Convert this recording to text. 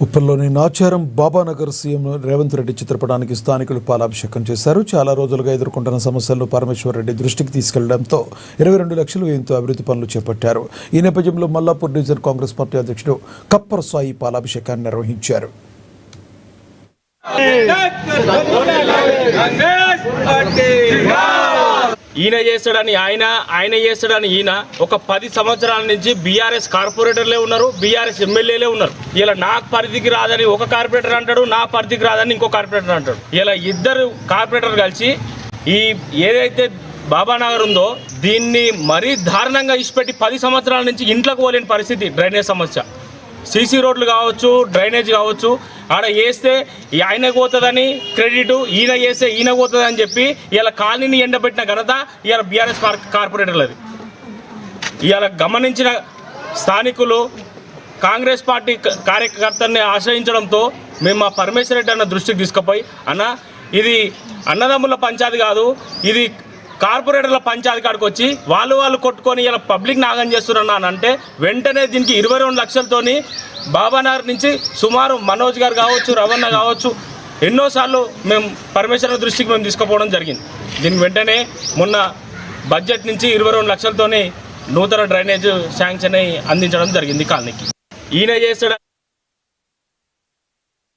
ఉప్పల్లోని Nacharam Babanagar CM Revanth Reddy చిత్రపటానికి స్థానికులు పాలాభిషేకం చేశారు. చాలా రోజులుగా ఎదుర్కొంటున్న సమస్యలను పరమేశ్వర్ రెడ్డి దృష్టికి తీసుకెళ్లడంతో 22 లక్షల వ్యయంతో అభివృద్ధి పనులు చేపట్టారు. ఈ నేపథ్యంలో మల్లాపూర్ డివిజన్ కాంగ్రెస్ పార్టీ అధ్యక్షుడు కప్పర్ సాయి పాలాభిషేకాన్ని నిర్వహించారు. ఈయన చేస్తాడని ఆయన చేస్తాడని ఈయన ఒక 10 సంవత్సరాల నుంచి బీఆర్ఎస్ కార్పొరేటర్లే ఉన్నారు, బీఆర్ఎస్ ఎమ్మెల్యేలే ఉన్నారు. ఇలా నాకు పరిధికి రాదని ఒక కార్పొరేటర్ అంటాడు, నా పరిధికి రాదని ఇంకో కార్పొరేటర్ అంటాడు. ఇలా ఇద్దరు కార్పొరేటర్ కలిసి ఈ ఏదైతే బాబానగర్ ఉందో దీన్ని మరీ దారుణంగా ఇచ్చిపెట్టి 10 సంవత్సరాల నుంచి ఇంట్లోకి పోలేని పరిస్థితి. డ్రైనేజ్ సమస్య, సీసీ రోడ్లు కావచ్చు, డ్రైనేజ్ కావచ్చు, ఆడ వేస్తే ఆయనకు పోతుందని క్రెడిట్, ఈయన వేస్తే ఈయన పోతుందని చెప్పి ఇలా కాలనీని ఎండబెట్టిన ఘనత ఇవాళ బీఆర్ఎస్ కార్పొరేటర్లది. ఇవాళ గమనించిన స్థానికులు కాంగ్రెస్ పార్టీ కార్యకర్తల్ని ఆశ్రయించడంతో మేము మా పరమేశ్వర్ రెడ్డి అన్న దృష్టికి తీసుకుపోయి, అన్న ఇది అన్నదమ్ముల పంచాయతీ కాదు, ఇది కార్పొరేటర్ల పంచాయతీ కాడికి వచ్చి వాళ్ళు కొట్టుకొని ఇలా పబ్లిక్ నాగం చేస్తున్నా అని అంటే వెంటనే దీనికి 22 లక్షలతోని బాబానగర్ నుంచి సుమారు మనోజ్ గారు కావచ్చు, రవణ కావచ్చు, ఎన్నోసార్లు మేము పరమేశ్వర దృష్టికి మేము తీసుకుపోవడం జరిగింది. దీని వెంటనే మొన్న బడ్జెట్ నుంచి 22 లక్షలతోని నూతన డ్రైనేజ్ శాంక్షన్ అయి అందించడం జరిగింది కాలనీకి. ఈయన చేస్తాడు.